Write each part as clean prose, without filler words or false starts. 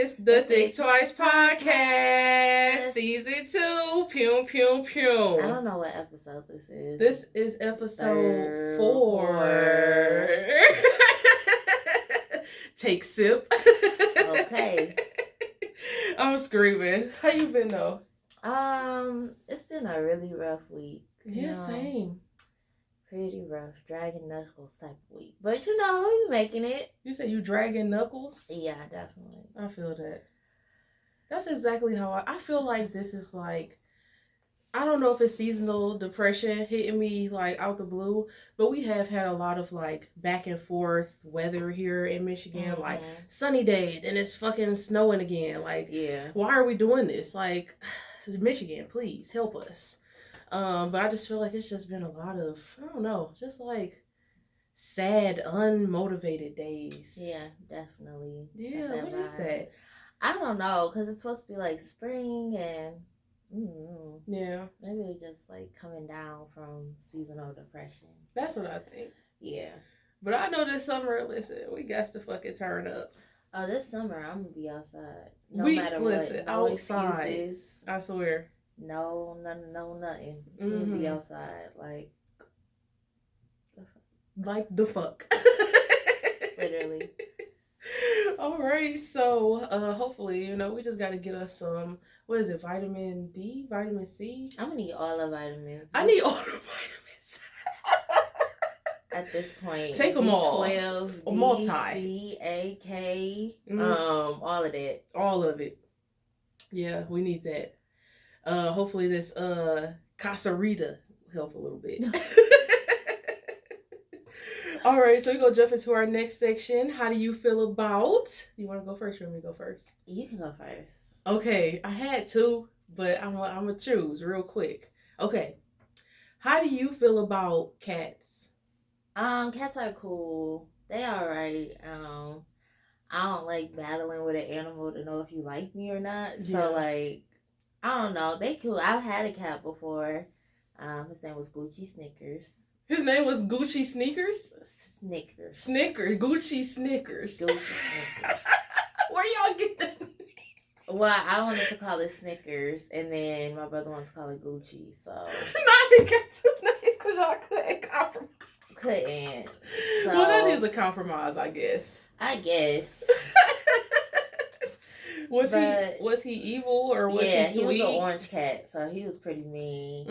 is the Think Twice Podcast, Season 2. Pew, pew, pew. I don't know what episode this is. This is episode 4. Take sip. Okay. I'm screaming. How you been though? It's been a really rough week. Yeah, same. Pretty rough, dragging knuckles type of week. But you making it. You said you dragging knuckles? Yeah, definitely. I feel that. That's exactly how I feel like this is like, I don't know if it's seasonal depression hitting me like out the blue, but we have had a lot of like back and forth weather here in Michigan, like sunny day, then it's fucking snowing again. Like, yeah, why are we doing this? Like, Michigan, please help us. But I just feel like it's just been a lot of, I don't know, just like sad, unmotivated days. Yeah, definitely. Yeah, what is that? I don't know, because it's supposed to be like spring and yeah, maybe it's just like coming down from seasonal depression. That's what I think. Yeah. But I know this summer, listen, we got to fucking turn up. Oh, this summer I'm gonna be outside. No matter what. No outside. Excuses. I swear. No, nothing. We'll be outside like the fuck. Literally. All right, so hopefully, we just got to get us some, what is it, vitamin D, vitamin C? I'm gonna need all the vitamins. I need all the vitamins. At this point. Take them all. B12, D, C, A, K, all of that. All of it. Yeah, we need that. Hopefully this Casarita help a little bit. All right, so we're going to jump into our next section. How do you feel about... You want to go first or you want me to go first? You can go first. Okay, I had to, but I'm going to choose real quick. Okay, how do you feel about cats? Cats are cool. They all right. I don't like battling with an animal to know if you like me or not. So, I don't know. They cool. I've had a cat before. His name was Gucci Snickers. His name was Gucci Sneakers? Snickers. Snickers. Gucci Snickers. Gucci Snickers. Where do y'all get that? Well, I wanted to call it Snickers, and then my brother wanted to call it Gucci, so... Nah, he got two names because y'all couldn't compromise. Couldn't. So... Well, that is a compromise, I guess. Was he evil or was he sweet? He was an orange cat, so he was pretty mean.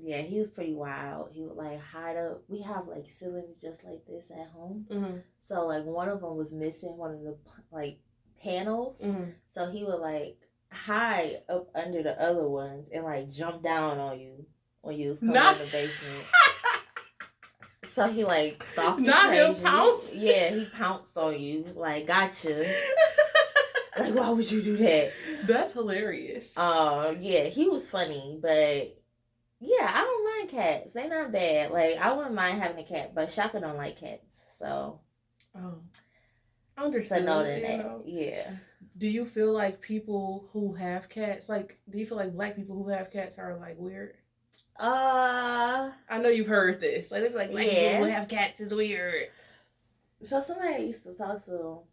Yeah, he was pretty wild. He would hide up. We have ceilings just like this at home. Mm-hmm. So one of them was missing one of the panels. Mm-hmm. So he would hide up under the other ones and jump down on you when you was coming in the basement. So he stalked you. Not him pounce? Yeah, he pounced on you. Gotcha. Why would you do that? That's hilarious. Yeah, he was funny, but yeah, I don't mind cats. They not bad. I wouldn't mind having a cat, but Shaka don't like cats, so. Oh, I understand. So no to that. Yeah. Do you feel like people who have cats, do you feel like black people who have cats are weird? I know you've heard this. They be black people who have cats is weird. So somebody I used to talk to,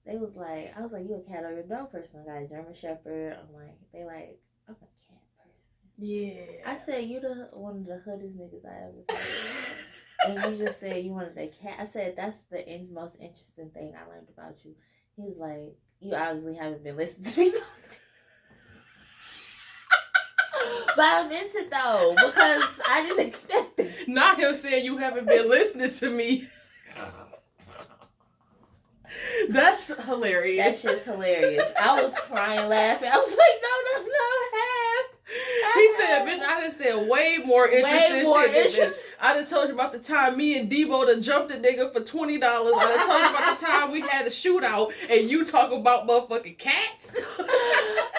they was I was like, you a cat or you a dog person? I got a German Shepherd. I'm I'm a cat person. Yeah. I said, you one of the hoodest niggas I ever seen. And you just said you wanted a cat. I said, that's the most interesting thing I learned about you. He was like, you obviously haven't been listening to me. But I meant it though, because I didn't expect it. Not him saying you haven't been listening to me. That's hilarious. That shit's hilarious. I was crying, laughing. I was like, no, He said, bitch, I done said way more interesting shit than this. I done told you about the time me and Debo done jumped a nigga for $20. I done told you about the time we had a shootout and you talk about motherfucking cats.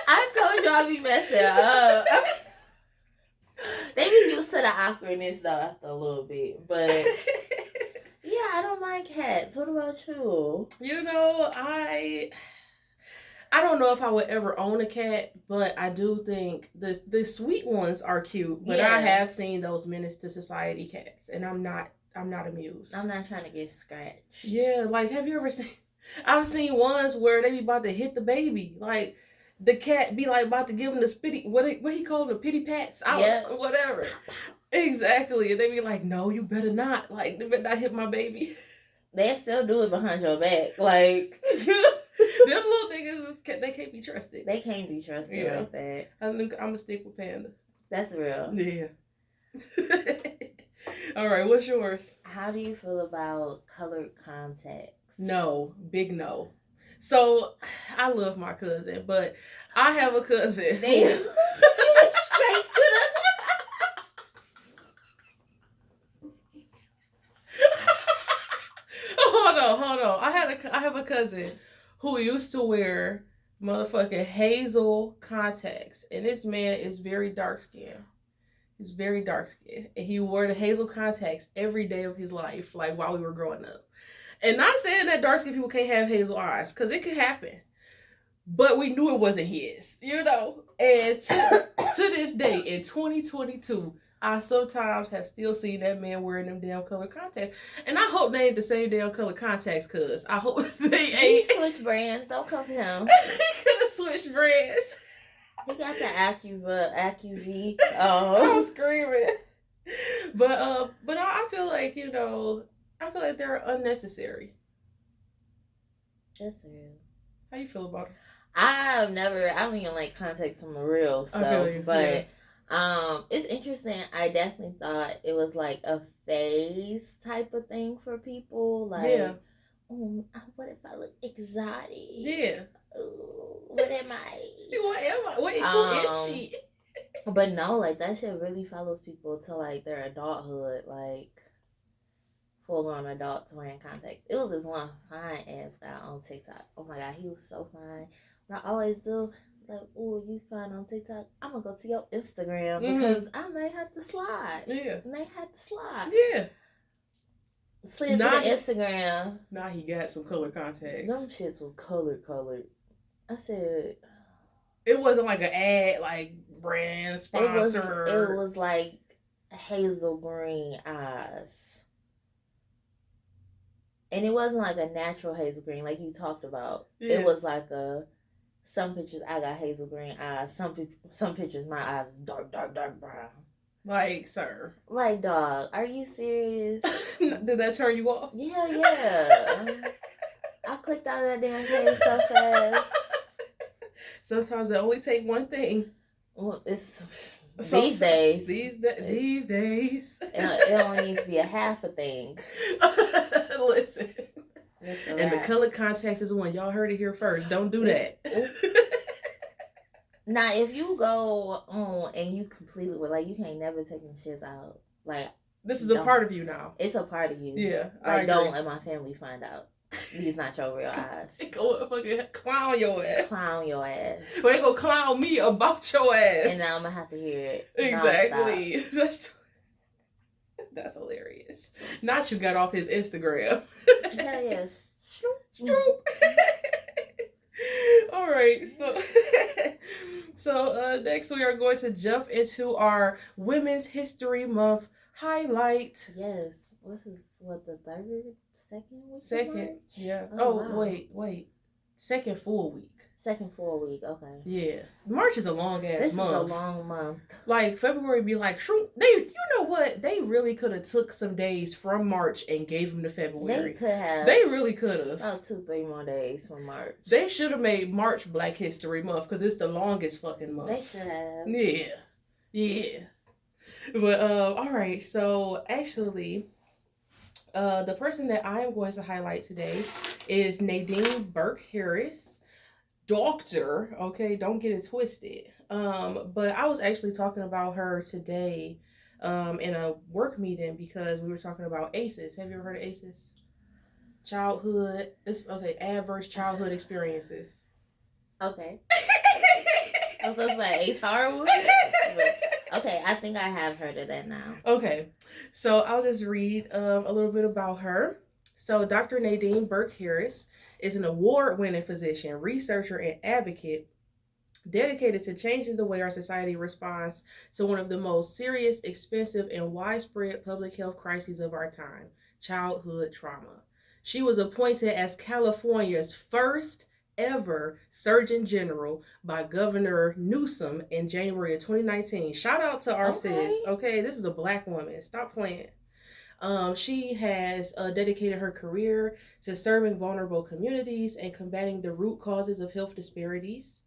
I told you I'd be messing up. They be used to the awkwardness though after a little bit, but yeah, I don't mind cats. What about you? I don't know if I would ever own a cat, but I do think the sweet ones are cute. But I have seen those menace to society cats, and I'm not amused. I'm not trying to get scratched. Yeah, have you ever seen? I've seen ones where they be about to hit the baby, like the cat be like about to give him the spitty, what he call them, the pity pats, out, whatever. Exactly, and they be like, no, you better not, like, they better not hit my baby. They still do it behind your back, like. Them little niggas, they can't be trusted. They can't be trusted like that. I think I'm gonna stick with Panda. That's real. Yeah. All right, what's yours? How do you feel about colored contacts? No, big no. So, I love my cousin, but I have a cousin. Damn. You went straight to Hold on. I have a cousin who used to wear motherfucking hazel contacts, and this man is very dark skinned. He's very dark skinned, and he wore the hazel contacts every day of his life, like while we were growing up. And not saying that dark skinned people can't have hazel eyes, because it could happen, but we knew it wasn't his, you know. And to this day, in 2022, I sometimes have still seen that man wearing them damn color contacts. And I hope they ain't the same damn color contacts, cuz I hope they ain't. He switched brands. Don't come for him. He could have switched brands. He got the AccuV. I'm screaming. But I feel like, you know, I feel like they're unnecessary. That's real. How you feel about them? I don't even like contacts from a real stuff, but it's interesting. I definitely thought it was like a phase type of thing for people. Like, what if I look exotic? Yeah. Ooh, what am I? What am I? Who is she? But no, like that shit really follows people to like their adulthood, like full on adults wearing contacts. It was this one fine ass guy on TikTok. Oh my god, he was so fine. What I always do, like, oh, you fine on TikTok? I'm gonna go to your Instagram because I may have to slide. Yeah. Yeah. Slid to the Instagram. Nah, he got some color contacts. Them shits was colored. I said, it wasn't like an ad, like brand sponsor. It was like hazel green eyes. And it wasn't like a natural hazel green like you talked about. Yeah. It was like some pictures I got hazel green eyes. Some pictures my eyes is dark brown. Like, sir. Like, dog, are you serious? Did that turn you off? Yeah. I clicked out of that damn page so fast. Sometimes it only take one thing. Well, it's these days. These days. It only needs to be a half a thing. Listen. And the color contacts is one. Y'all heard it here first. Don't do that. Now, if you go on and you completely, like, you can't never take them shits out. Like, this is a part of you now. It's a part of you. Yeah. Like, don't let my family find out. These not your real eyes. Go fucking clown your ass. Well, they gonna clown me about your ass. And now I'm gonna have to hear it. Exactly. That's hilarious. Not you got off his Instagram. Hell yes. Stroop. All right. So next we are going to jump into our Women's History Month highlight. Yes. This is what, the second week? Second. Yeah. Oh, wow. Wait. Second full week. Okay. Yeah. March is a long ass month. This is a long month. Like February be like, you know what? They really could have took some days from March and gave them to February. They could have. They really could have. Oh, 2-3 more days from March. They should have made March Black History Month because it's the longest fucking month. They should have. Yeah. But all right. So actually, the person that I am going to highlight today is Nadine Burke Harris. Doctor, okay, don't get it twisted. But I was actually talking about her today in a work meeting because we were talking about ACEs. Have you ever heard of ACEs? Adverse childhood experiences. Okay. I was like, Ace Horror. Okay, I think I have heard of that now. Okay, so I'll just read a little bit about her. So Dr. Nadine Burke Harris is an award-winning physician, researcher, and advocate dedicated to changing the way our society responds to one of the most serious, expensive, and widespread public health crises of our time, childhood trauma. She was appointed as California's first ever Surgeon General by Governor Newsom in January of 2019. Shout out to our sis. Okay, this is a Black woman. Stop playing. She has dedicated her career to serving vulnerable communities and combating the root causes of health disparities.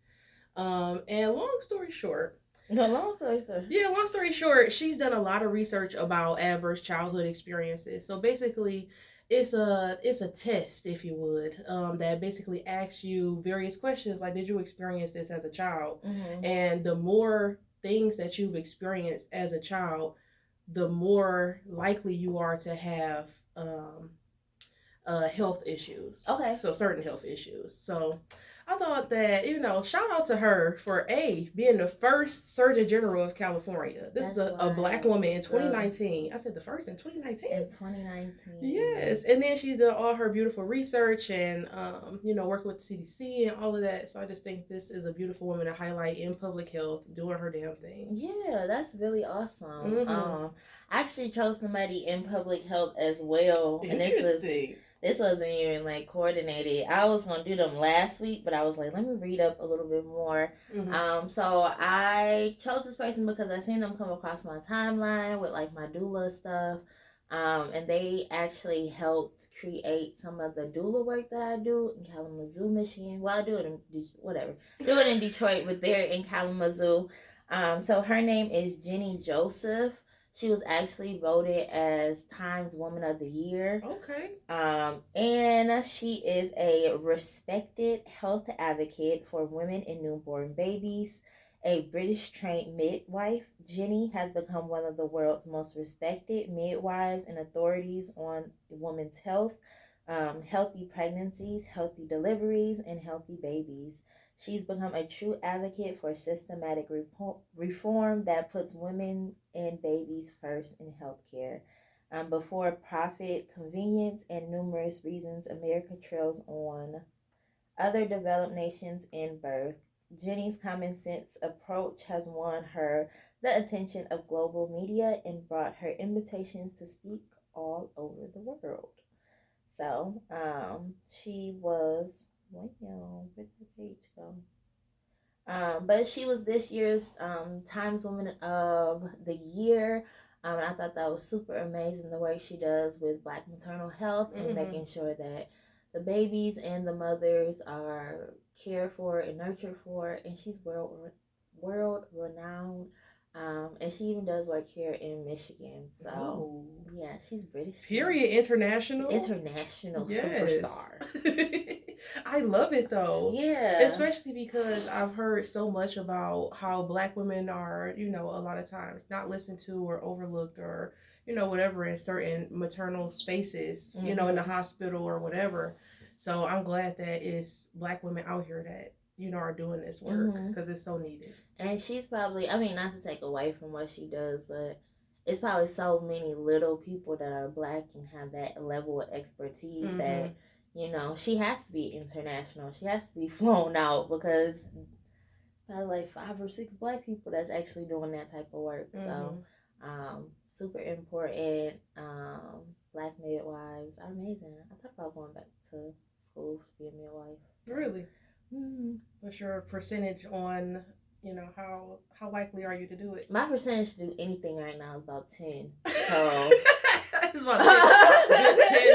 And long story short, long story short, she's done a lot of research about adverse childhood experiences. So basically, it's a test, if you would, that basically asks you various questions like, did you experience this as a child? Mm-hmm. And the more things that you've experienced as a child, the more likely you are to have health issues. Okay. So certain health issues. So I thought that, shout out to her for being the first Surgeon General of California. This is a Black woman in 2019. I said the first in 2019? In 2019. Yes. And then she's done all her beautiful research and, working with the CDC and all of that. So I just think this is a beautiful woman to highlight in public health, doing her damn thing. Yeah, that's really awesome. Mm-hmm. I actually chose somebody in public health as well. And this wasn't even coordinated. I was gonna do them last week, but I was like, let me read up a little bit more. Mm-hmm. So I chose this person because I seen them come across my timeline with my doula stuff. And they actually helped create some of the doula work that I do in Kalamazoo, Michigan. Well, I do it in do it in Detroit, but they're in Kalamazoo. So her name is Jenny Joseph. She was actually voted as Times Woman of the Year. Okay. And she is a respected health advocate for women and newborn babies. A British-trained midwife, Jenny has become one of the world's most respected midwives and authorities on women's health, healthy pregnancies, healthy deliveries, and healthy babies. She's become a true advocate for systematic reform that puts women and babies first in healthcare. Before profit, convenience, and numerous reasons, America trails on other developed nations in birth. Jenny's common sense approach has won her the attention of global media and brought her invitations to speak all over the world. So, she was, where did the page go? But she was this year's Times Woman of the Year. And I thought that was super amazing, the work she does with Black maternal health and making sure that the babies and the mothers are cared for and nurtured for. And she's world renowned. And she even does work here in Michigan. So, yeah, she's British. Period. International superstar. I love it though. Yeah. Especially because I've heard so much about how Black women are, a lot of times not listened to or overlooked or, whatever in certain maternal spaces, in the hospital or whatever. So I'm glad that it's Black women out here that, are doing this work because it's so needed. And she's probably, not to take away from what she does, but it's probably so many little people that are Black and have that level of expertise that, she has to be international. She has to be flown out because it's probably 5 or 6 Black people that's actually doing that type of work. So, super important. Black midwives are amazing. I thought about going back to school to be a midwife. So. Really? What's your percentage on, how likely are you to do it? My percentage to do anything right now is about 10. So it's about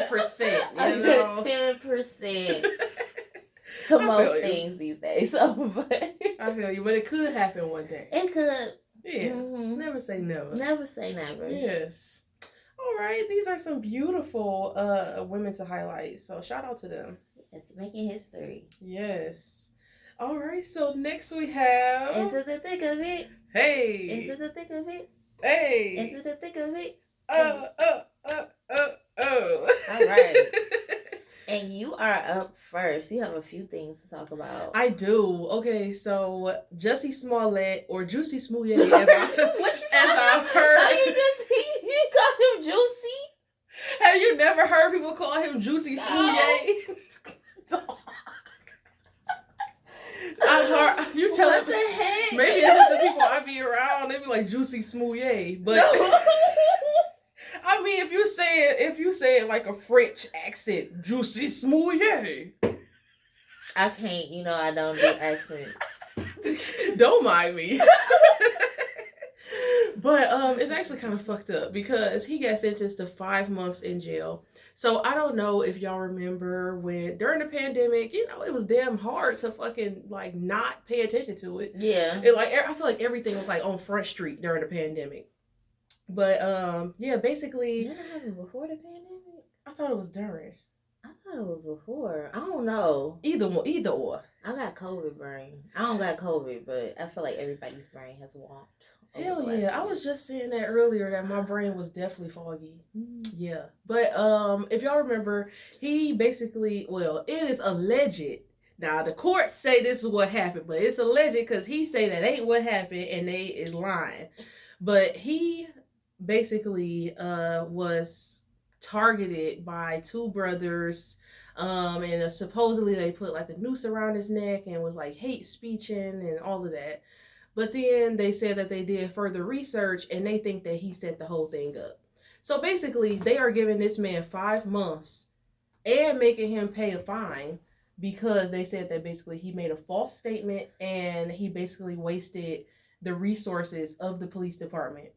10%. 10% to most things these days. So, but I feel you, but it could happen one day. It could. Yeah. Never say never. Never say never. Yes. All right. These are some beautiful women to highlight. So shout out to them. It's making history. Yes. All right. So next we have Into the Thick of It. Hey. Into the Thick of It. Hey. Into the Thick of It. All right. And you are up first. You have a few things to talk about. I do. Okay, so Jussie Smollett or Juicy Smollett, as I've heard. You call him Juicy? Have you never heard people call him Juicy Smollett? I've heard you tell what it. The heck? Maybe it's the people I be around. They be like Juicy Smollett, but. I mean, if you say say it like a French accent. Juicy smoothie. I can't, I don't do accents. Don't mind me. But it's actually kind of fucked up because he got sentenced to 5 months in jail. So I don't know if y'all remember when during the pandemic, it was damn hard to fucking like not pay attention to it. Yeah. I feel like everything was like on Front Street during the pandemic. But yeah, basically. Did it happen before the pandemic? I thought it was during. I thought it was before. I don't know. Either or. I got COVID brain. I don't got COVID, but I feel like everybody's brain has warped. Hell yeah. I was just saying that earlier that my brain was definitely foggy. Mm-hmm. Yeah. But if y'all remember, he basically, it is alleged. Now the courts say this is what happened, but it's alleged because he say that ain't what happened and they is lying. But he basically was targeted by 2 brothers. And supposedly they put like a noose around his neck and was like hate speeching and all of that. But then they said that they did further research and they think that he set the whole thing up. So basically, they are giving this man 5 months and making him pay a fine because they said that basically he made a false statement and he basically wasted the resources of the police department.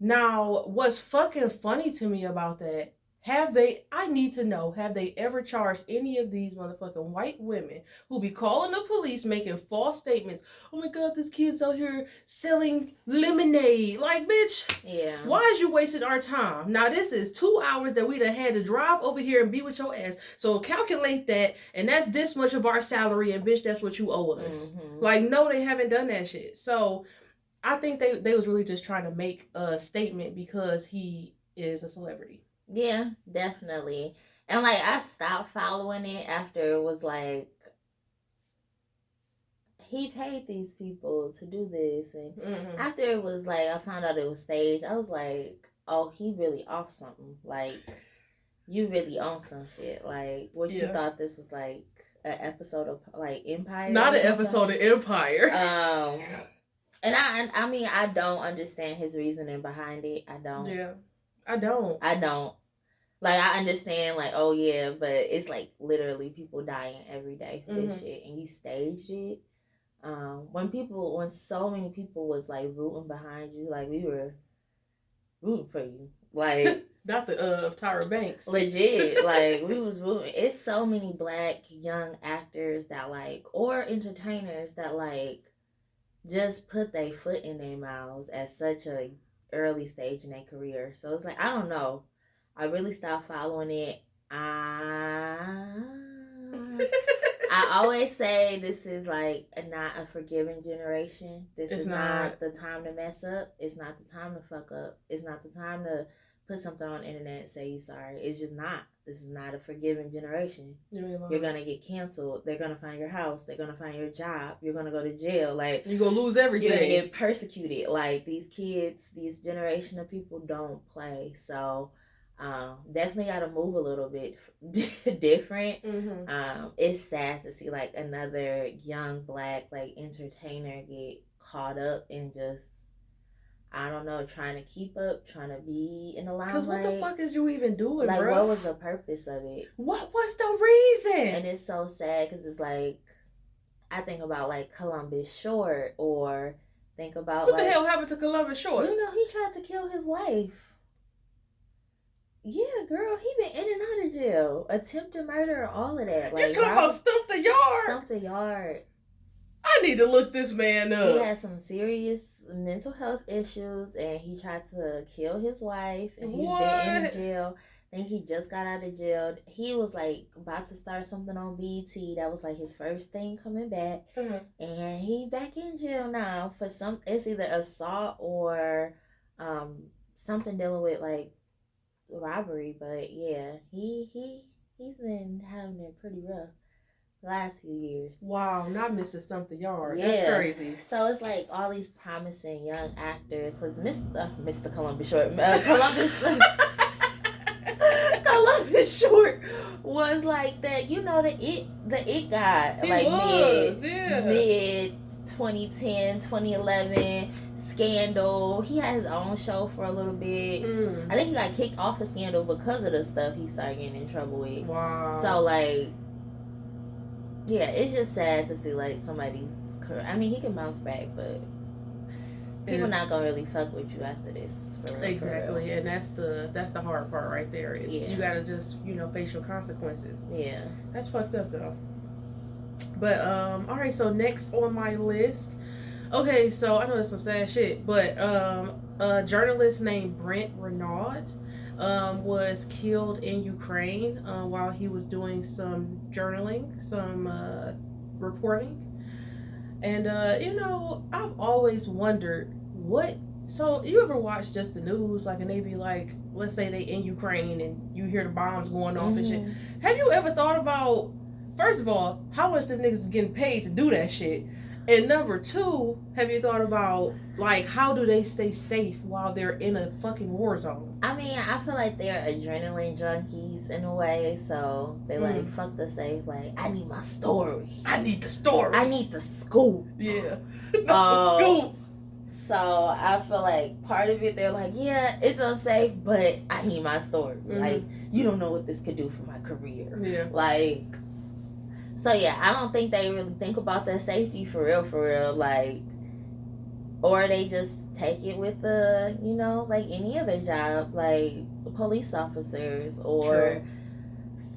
Now, what's fucking funny to me about that, I need to know, have they ever charged any of these motherfucking white women who be calling the police, making false statements? Oh my God, this kid's out here selling lemonade. Like, bitch, yeah. Why is you wasting our time? Now, this is 2 hours that we'd have had to drive over here and be with your ass. So calculate that, and that's this much of our salary, and bitch, that's what you owe us. Mm-hmm. Like, no, they haven't done that shit. So I think they was really just trying to make a statement because he is a celebrity. Yeah, definitely. And like I stopped following it after it was like he paid these people to do this, and after it was like I found out it was staged, I was like, oh, he really off something. Like, you really on some shit. Like, what you thought this was like an episode of like Empire? Not an episode of Empire. And I mean, I don't understand his reasoning behind it. I don't. Yeah. I don't. Like, I understand, like, oh, yeah, but it's, like, literally people dying every day for this shit, and you staged it. When so many people was, like, rooting behind you, like, we were rooting for you. Like... Not the Tyra Banks. Legit. Like, we was rooting. It's so many black young actors that, like, or entertainers that, like, just put their foot in their mouths at such a early stage in their career. So it's like, I don't know. I really stopped following it. I always say this is like not a forgiving generation. This is not the time to mess up. It's not the time to fuck up. It's not the time to put something on the internet and say you sorry. It's just not. This is not a forgiving generation. You're gonna get canceled. They're gonna find your house. They're gonna find your job. You're gonna go to jail. Like, you're gonna lose everything. You're gonna get persecuted. Like, these kids, these generation of people don't play. So definitely gotta move a little bit different. It's sad to see like another young black like entertainer get caught up in just, I don't know, trying to keep up, trying to be in the limelight. Because what the fuck is you even doing, like, bro? what was the purpose of it? What was the reason? And it's so sad because it's like, I think about like Columbus Short, or think about what the hell happened to Columbus Short? You know, he tried to kill his wife. Yeah, girl, he been in and out of jail. Attempted murder, all of that. Like, you talking about Stump the Yard? Stump the Yard. I need to look this man up. He had some serious mental health issues, and he tried to kill his wife, and he's been in jail. Then he just got out of jail. He was like about to start something on BT. That was like his first thing coming back, and he back in jail now for some. It's either assault or something dealing with like robbery. But yeah, he's been having it pretty rough the last few years. Wow, not Mr. Stump the Yard. Yeah. That's crazy. So it's like all these promising young actors, because Mr. Columbus Short, Columbus Short was like that, you know, the it guy. He like was, mid 2010, 2011, Scandal. He had his own show for a little bit. I think he got kicked off of Scandal because of the stuff he started getting in trouble with. Wow. So, like, yeah, it's just sad to see, like, somebody's career. I mean, he can bounce back, but people not gonna really fuck with you after this. Exactly, and that's the hard part right there. Is you gotta just face your consequences. Yeah, that's fucked up though. But all right, so next on my list. Okay, so I know there's some sad shit, but a journalist named Brent Renaud was killed in Ukraine while he was doing some journaling, some reporting. And I've always wondered what. So you ever watch just the news, like, and they be like, let's say they in Ukraine and you hear the bombs going off and shit. Have you ever thought about, first of all, how much them niggas is getting paid to do that shit? And number two, have you thought about, like, how do they stay safe while they're in a fucking war zone? I mean, I feel like they're adrenaline junkies in a way, so they like, fuck the safe, like, I need my story. I need the story. I need the scoop. Yeah. The scoop. So I feel like part of it, they're like, yeah, it's unsafe, but I need my story. Like, you don't know what this could do for my career. Yeah. Like, so yeah, I don't think they really think about their safety for real. Like, or they just take it with the, like any other job, like police officers or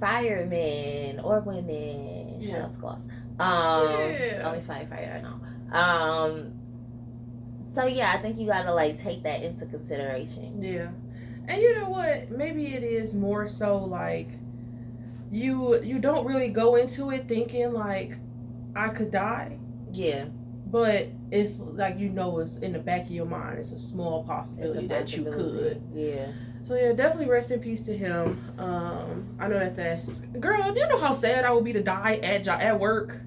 firemen or women. Shout out to Gloss. Only firefighter I know. So yeah, I think you gotta like take that into consideration. Yeah, and you know what? Maybe it is more so like you don't really go into it thinking like I could die. Yeah. But it's like it's in the back of your mind. It's a small possibility that you could. Yeah. So yeah, definitely rest in peace to him. I know that's girl. Do you know how sad I would be to die at work?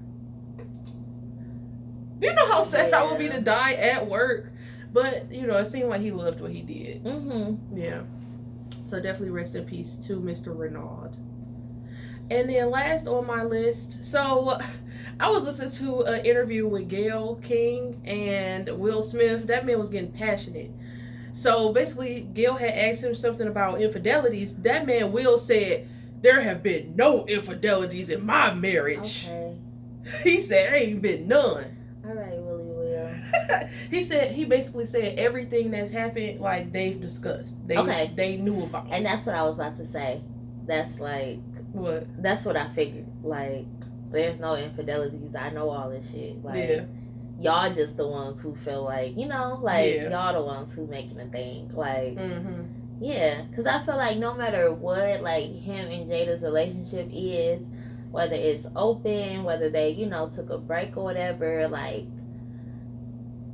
Do you know how sad I would be to die at work? But it seemed like he loved what he did. Yeah. So definitely rest in peace to Mr. Renaud. And then last on my list, so I was listening to an interview with Gayle King and Will Smith. That man was getting passionate. So basically, Gayle had asked him something about infidelities. That man, Will, said, there have been no infidelities in my marriage. Okay. He said, there ain't been none. All right, Willie Will. He basically said everything that's happened, like, they've discussed. They knew about. And that's what I was about to say. That's like... What? That's what I figured. Like, there's no infidelities. I know all this shit. Like, y'all just the ones who feel like, y'all the ones who making a thing. Like, yeah. Because I feel like no matter what, like, him and Jada's relationship is, whether it's open, whether they, took a break or whatever, like,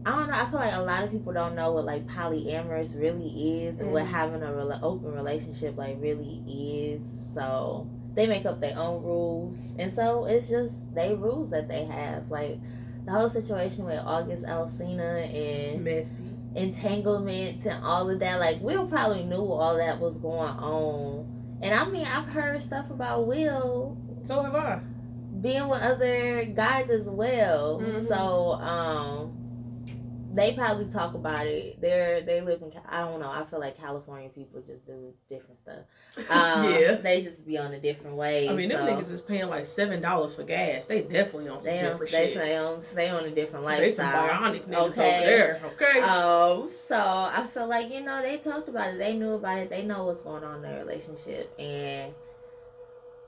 I don't know. I feel like a lot of people don't know what, like, polyamorous really is and what having an open relationship, like, really is. So... they make up their own rules, and so it's just they rules that they have. Like the whole situation with August Alsina and messy entanglements and all of that. Like Will probably knew all that was going on, and I mean I've heard stuff about Will. So have I. Being with other guys as well. So they probably talk about it. They live in, I don't know, I feel like California people just do different stuff. They just be on a different way. I mean, them niggas is paying like $7 for gas. They definitely on some different shit. They on a different lifestyle. They some bionic niggas over there. Okay. So I feel like, they talked about it. They knew about it. They know what's going on in their relationship. And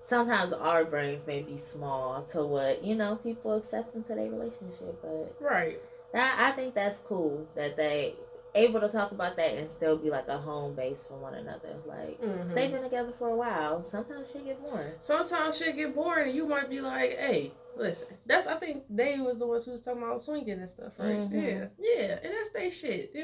sometimes our brains may be small to what, people accept into their relationship. But right. I think that's cool that they able to talk about that and still be like a home base for one another. Like, they've been together for a while. Sometimes shit get boring. And you might be like, hey, listen. I think they was the ones who was talking about swinging and stuff, right? Yeah. And that's their shit.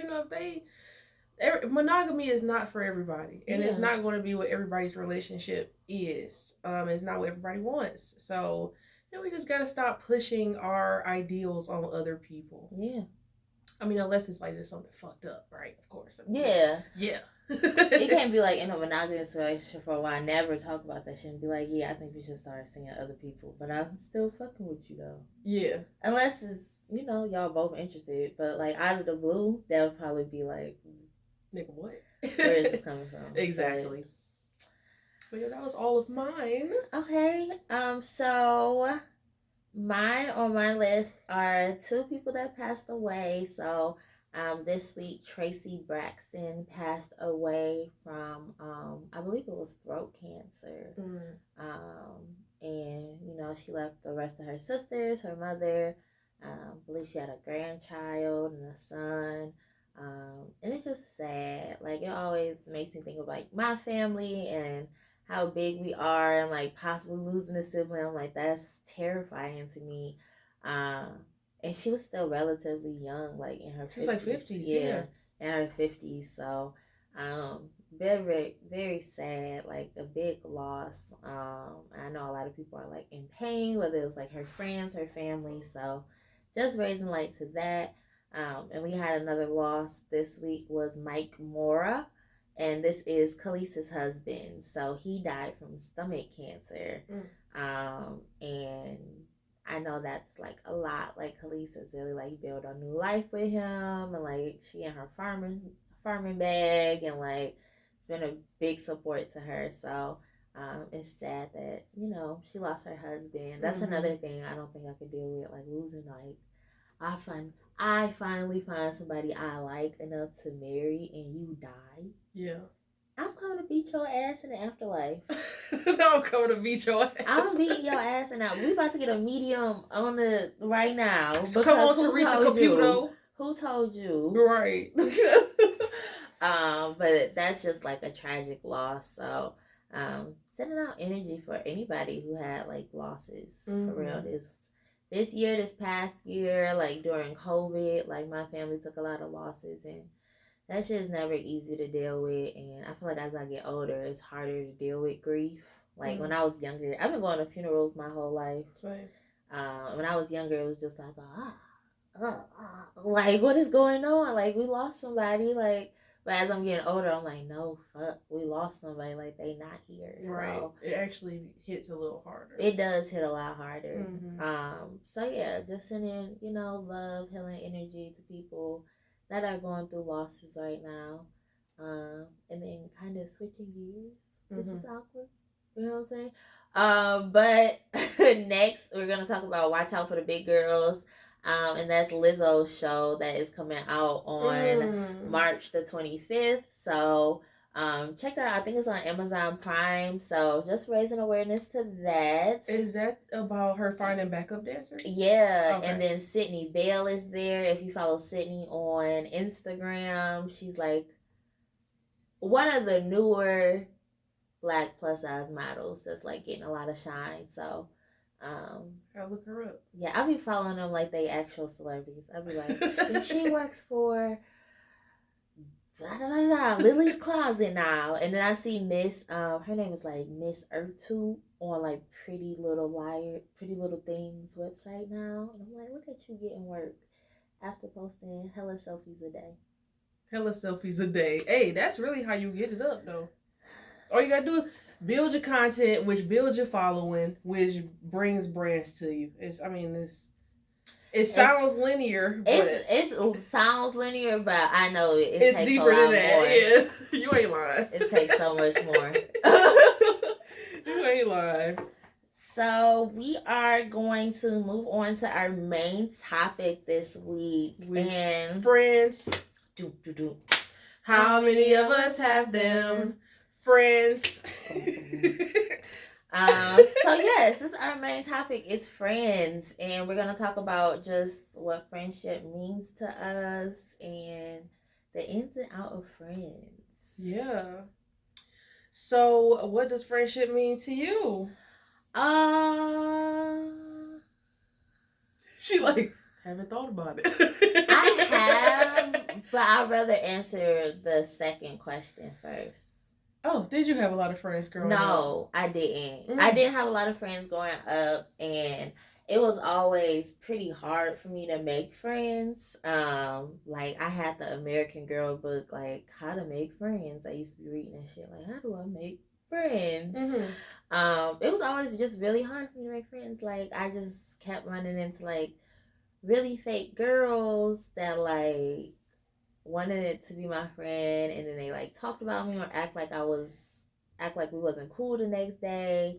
Monogamy is not for everybody. And it's not going to be what everybody's relationship is. It's not what everybody wants. So... we just gotta stop pushing our ideals on other people. Yeah. I mean, unless it's like just something fucked up, right? Of course. I mean, yeah. You can't be like in a monogamous relationship for a while, never talk about that shit and be like, yeah, I think we should start seeing other people. But I'm still fucking with you though. Yeah. Unless it's you know, y'all both interested. But like out of the blue, that would probably be like, nigga, what? Where is this coming from? Exactly. But yeah, that was all of mine. Okay. So mine on my list are two people that passed away. So this week Tracy Braxton passed away from I believe it was throat cancer. And you know, she left the rest of her sisters, her mother. I believe she had a grandchild and a son. And it's just sad. Like, it always makes me think of like my family and how big we are, and like possibly losing a sibling. I'm like, that's terrifying to me. And she was still relatively young, like in her 50s. She was like 50s, yeah. In her 50s. So very, very, very sad, like a big loss. I know a lot of people are like in pain, whether it was like her friends, her family. So just raising light to that. And we had another loss this week was Mike Mora, and this is Khalees's husband. So he died from stomach cancer. And I know that's like a lot. Like, Khalees has really like built a new life with him, and like she and her farming bag, and like it's been a big support to her. So it's sad that, you know, she lost her husband. That's another thing I don't think I could deal with, like losing like I finally find somebody I like enough to marry and you die. Yeah. I'm coming to beat your ass in the afterlife. I'm coming to beat your ass. I'm beating your ass in the We about to get a medium on the right now. Come on, Teresa Caputo. Who told you? Right. But that's just like a tragic loss. So sending out energy for anybody who had like losses. For real. This past year, like during COVID, like my family took a lot of losses, and that shit is never easy to deal with. And I feel like as I get older, it's harder to deal with grief. Like when I was younger, I've been going to funerals my whole life. Same. When I was younger, it was just like, like what is going on? Like we lost somebody. Like, but as I'm getting older, I'm like, no, fuck, we lost somebody. Like they not here. Right. So it actually hits a little harder. It does hit a lot harder. So yeah, just sending, you know, love, healing energy to people that are going through losses right now. And then kind of switching gears, which is awkward. You know what I'm saying? But next we're gonna talk about Watch Out for the Big Girls. And that's Lizzo's show that is coming out on March the 25th. So check that out. I think it's on Amazon Prime. So just raising awareness to that. Is that about her finding backup dancers? Yeah. Okay. And then Sydney Bale is there. If you follow Sydney on Instagram, she's like one of the newer Black plus size models that's like getting a lot of shine. So I'll look her up. Yeah, I'll be following them like they actual celebrities. I'll be like, she works for Lily's Closet now. And then I see Miss her name is like Miss Ertu on like Pretty Little Things website now. And I'm like, look at you getting work after posting hella selfies a day. Hella selfies a day. Hey, that's really how you get it up though. All you gotta do is build your content, which builds your following, which brings brands to you. It sounds linear. It sounds linear, but I know it takes deeper a lot than that. more. Yeah, you ain't lying. It takes so much more. You ain't lying. So we are going to move on to our main topic this week. And friends. How many of us have them? Friends. So yes, this is our main topic is friends, and we're gonna talk about just what friendship means to us and the ins and outs of friends. Yeah. So what does friendship mean to you? She like haven't thought about it. I have, but I'd rather answer the second question first. Oh, did you have a lot of friends growing up? No, I didn't. I didn't have a lot of friends growing up, and it was always pretty hard for me to make friends. Like I had the American Girl book, like How to Make Friends. I used to be reading that shit, like how do I make friends? It was always just really hard for me to make friends. Like I just kept running into like really fake girls that like wanted it to be my friend, and then they like talked about me or act like we wasn't cool the next day.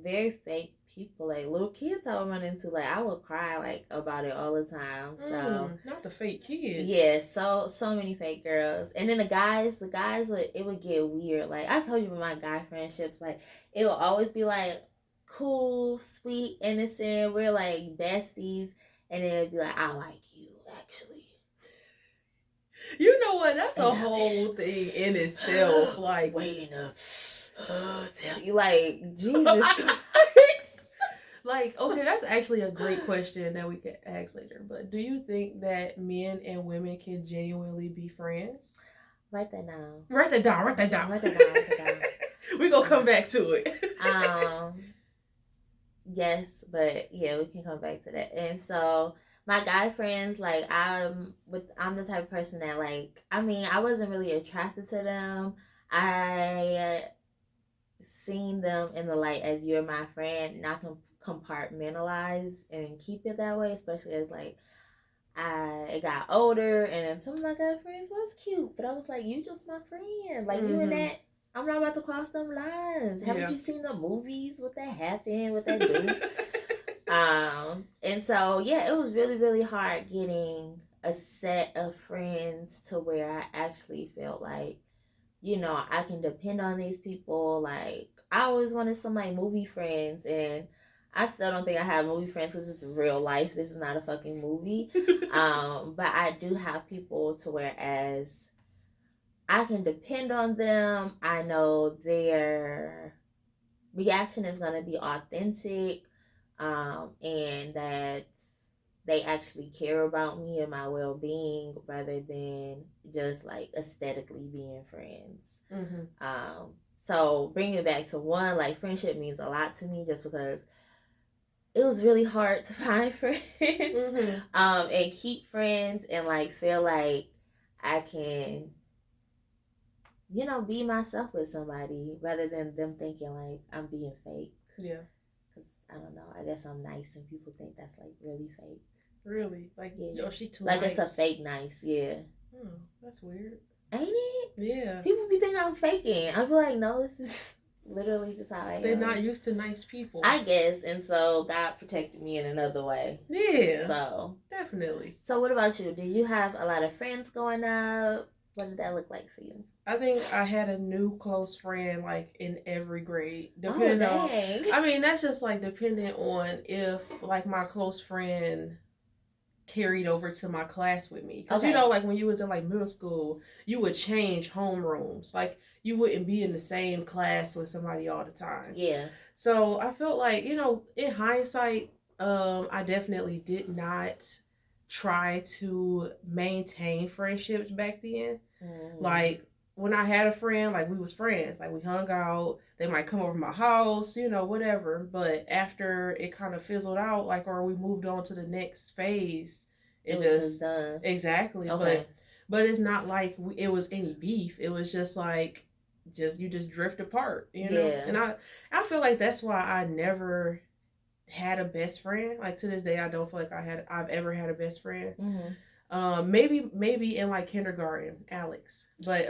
Very fake people, like little kids I would run into, like I would cry like about it all the time. So not the fake kids. yeah, so many fake girls. And then the guys would, it would get weird. Like I told you with my guy friendships, like it will always be like cool, sweet, innocent. We're like besties, and then it'd be like, I like you actually. You know what? That's a whole thing in itself. Like waiting to tell you, like Jesus Christ. Like, okay, that's actually a great question that we could ask later. But do you think that men and women can genuinely be friends? Write that down. Write that down. Write that down. We're gonna come back to it. Yes, but yeah, we can come back to that. And so my guy friends, like I'm the type of person that like, I mean, I wasn't really attracted to them. I seen them in the light as you're my friend, not compartmentalize and keep it that way, especially as like I got older, and then some of my guy friends was cute, but I was like, you just my friend, like you and that. I'm not about to cross them lines. Haven't you seen the movies? What that happened? What that do? And so yeah, it was really, really hard getting a set of friends to where I actually felt like, you know, I can depend on these people. Like I always wanted some like movie friends, and I still don't think I have movie friends because this is real life. This is not a fucking movie. But I do have people to whereas I can depend on them. I know their reaction is going to be authentic, and that they actually care about me and my well-being rather than just like aesthetically being friends. So bringing it back to one, like friendship means a lot to me just because it was really hard to find friends and keep friends and like feel like I can, you know, be myself with somebody rather than them thinking like I'm being fake. Yeah. Cause I don't know. I guess I'm nice and people think that's like really fake. Really? Like, yeah. Yo, she too like nice. It's a fake nice, yeah. Oh, that's weird. Ain't it? Yeah. People be thinking I'm faking. I be like, no, this is literally just how I am. They're not used to nice people, I guess. And so God protected me in another way. Yeah. So definitely. So what about you? Did you have a lot of friends growing up? What did that look like for you? I think I had a new close friend like in every grade. Dang. I mean, that's just like dependent on if like my close friend carried over to my class with me. Because you know, like when you was in like middle school, you would change homerooms. Like you wouldn't be in the same class with somebody all the time. Yeah. So I felt like, you know, in hindsight, I definitely did not try to maintain friendships back then. Like when I had a friend, like we was friends, like we hung out, they might come over to my house, you know, whatever. But after it kind of fizzled out, like, or we moved on to the next phase, it was just done. Exactly. Okay. But it's not like it was any beef. It was just like, you just drift apart, you know? Yeah. And I feel like that's why I never had a best friend. Like to this day, I don't feel like I've ever had a best friend. Maybe in like kindergarten, Alex, but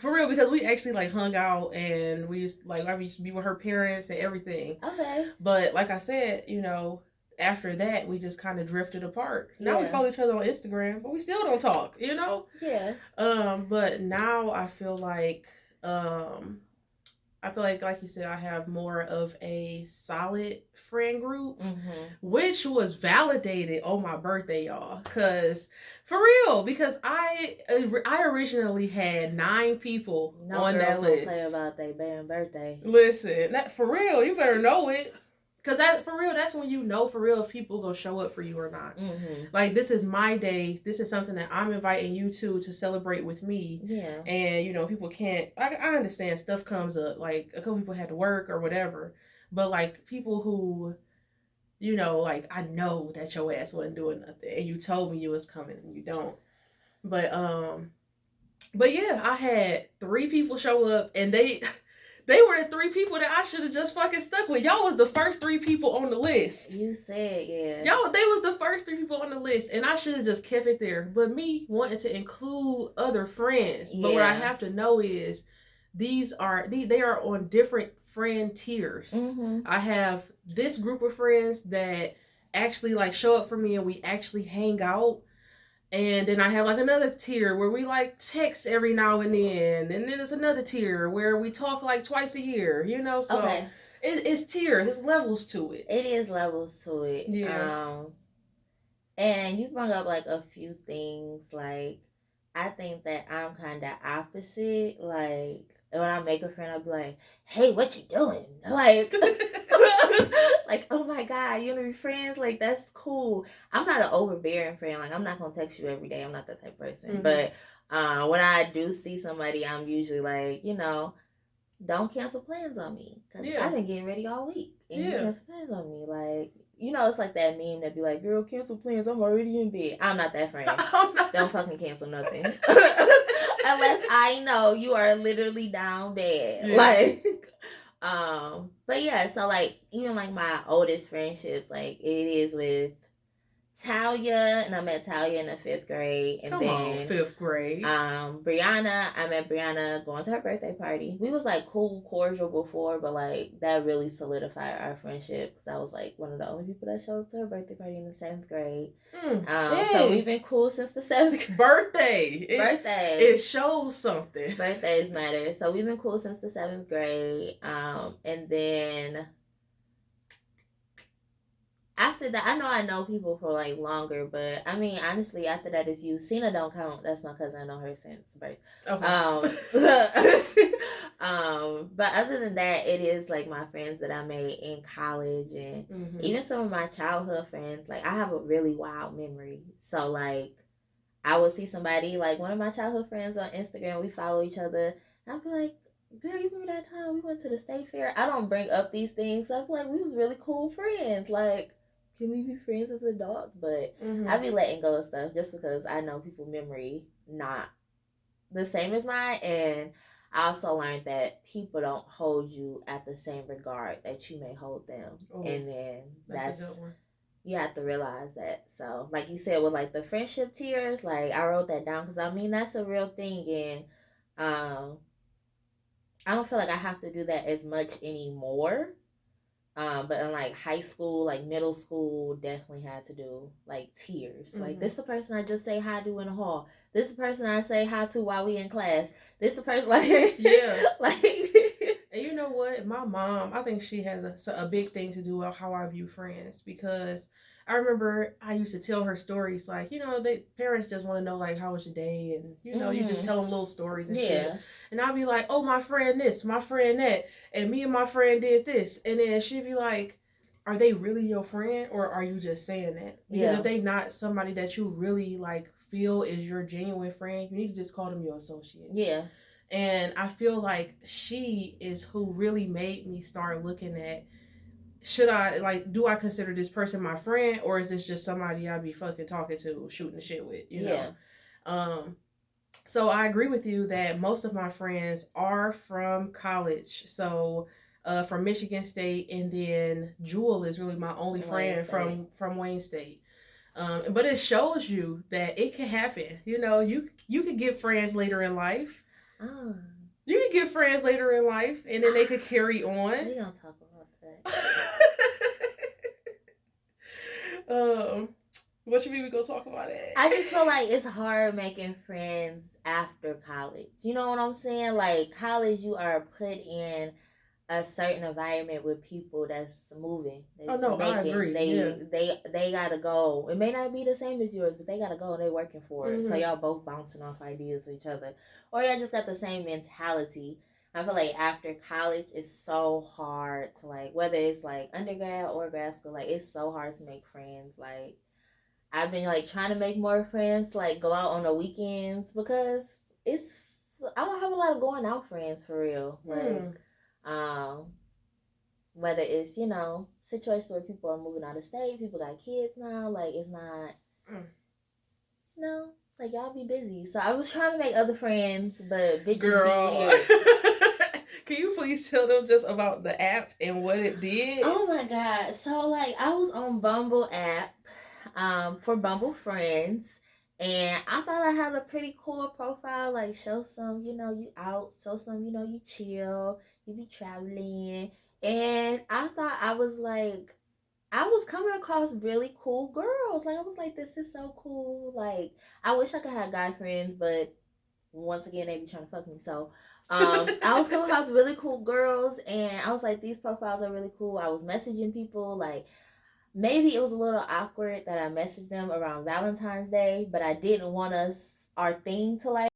for real, because we actually like hung out and I used to be with her parents and everything. Okay. But like I said, you know, after that we just kind of drifted apart. Now we follow each other on Instagram, but we still don't talk, you know? Yeah. But now I feel like like you said, I have more of a solid friend group, which was validated on my birthday, y'all. Because I originally had 9 people on that list. Don't play about their damn birthday. Listen, for real, you better know it. Because that's when you know for real if people gonna show up for you or not. Like, this is my day. This is something that I'm inviting you to celebrate with me. Yeah. And, you know, people can't... I understand stuff comes up. Like, a couple people had to work or whatever. But, like, people who, you know, like, I know that your ass wasn't doing nothing. And you told me you was coming and you don't. But yeah, I had 3 people show up and they They were the 3 people that I should have just fucking stuck with. Y'all was the first 3 people on the list. You said, yeah. They was the first 3 people on the list, and I should have just kept it there. But me wanting to include other friends. Yeah. But what I have to know is they are on different friend tiers. Mm-hmm. I have this group of friends that actually like show up for me and we actually hang out. And then I have like another tier where we like text every now and then. And then there's another tier where we talk like twice a year, So okay. It's tiers, it's levels to it. It is levels to it. Yeah. And you brought up like a few things. Like, I think that I'm kind of opposite. Like, when I make a friend, I'll be like, hey, what you doing? Like, like, oh my God, you want to be friends? Like, that's cool. I'm not an overbearing friend. Like, I'm not going to text you every day. I'm not that type of person. Mm-hmm. But when I do see somebody, I'm usually like, don't cancel plans on me. Because I've been getting ready all week. And you cancel plans on me. Like, it's like that meme that be like, girl, cancel plans. I'm already in bed. I'm not that friend. Don't fucking cancel nothing. Unless I know you are literally down bad. Yeah. Like, but yeah, so like, even like my oldest friendships, like it is with Talia, and I met Talia in the 5th grade. And then 5th grade. Brianna, I met Brianna going to her birthday party. We was like cool, cordial before, but like that really solidified our friendship because I was like one of the only people that showed up to her birthday party in the 7th grade. So we've been cool since the 7th grade. Birthday. It shows something. Birthdays matter. So we've been cool since the 7th grade. And then after that, I know people for like longer, but I mean, honestly, after that is you. Cena don't count. That's my cousin. I know her since birth. Okay. But other than that, it is like my friends that I made in college, and even some of my childhood friends. Like, I have a really wild memory. So like, I would see somebody, like one of my childhood friends on Instagram. We follow each other. And I'd be like, girl, you remember that time we went to the state fair? I don't bring up these things. So I feel like we was really cool friends. Like, can we be friends as adults? But I be letting go of stuff just because I know people's memory not the same as mine. And I also learned that people don't hold you at the same regard that you may hold them. Oh, and then that's a good one. You have to realize that. So like you said with like the friendship tiers, like I wrote that down because I mean that's a real thing. And I don't feel like I have to do that as much anymore. But in like high school, like middle school, definitely had to do like tiers. Like, this the person I just say hi to in the hall. This the person I say hi to while we in class. This the person like like. And you know what? My mom, I think she has a big thing to do with how I view friends, because I remember I used to tell her stories like, parents just want to know like, how was your day? And, you just tell them little stories and shit. And I'd be like, oh, my friend this, my friend that, and me and my friend did this. And then she'd be like, are they really your friend, or are you just saying that? Because if they not somebody that you really like feel is your genuine friend, you need to just call them your associate. Yeah. And I feel like she is who really made me start looking at, do I consider this person my friend, or is this just somebody I be fucking talking to, shooting the shit with, know? So I agree with you that most of my friends are from college. So from Michigan State, and then Jewel is really my only friend from Wayne State. But it shows you that it can happen. You could get friends later in life. Oh. You can get friends later in life, and then they could carry on. We don't talk about that. What you mean we gonna talk about it? I just feel like it's hard making friends after college. You know what I'm saying? Like, college, you are put in a certain environment with people that's moving. I agree. They gotta go. It may not be the same as yours, but they gotta go and they working for it. So y'all both bouncing off ideas of each other, or y'all just got the same mentality. I feel like after college, it's so hard to like, whether it's like undergrad or grad school, like it's so hard to make friends. Like, I've been like trying to make more friends, like go out on the weekends, because I don't have a lot of going out friends for real. Like, whether it's, situations where people are moving out of state, people got kids now, like it's not, like y'all be busy. So I was trying to make other friends, but bitches be weird. Can you please tell them just about the app and what it did? Oh my god. So like I was on Bumble app for Bumble friends, and I thought I had a pretty cool profile, like show some, you out, show some, you chill, you be traveling. And I thought I was coming across really cool girls. Like I was like, this is so cool. Like I wish I could have guy friends, but once again they be trying to fuck me. So I was coming across really cool girls, and I was like, these profiles are really cool. I was messaging people, like maybe it was a little awkward that I messaged them around Valentine's Day, but I didn't want us our thing to like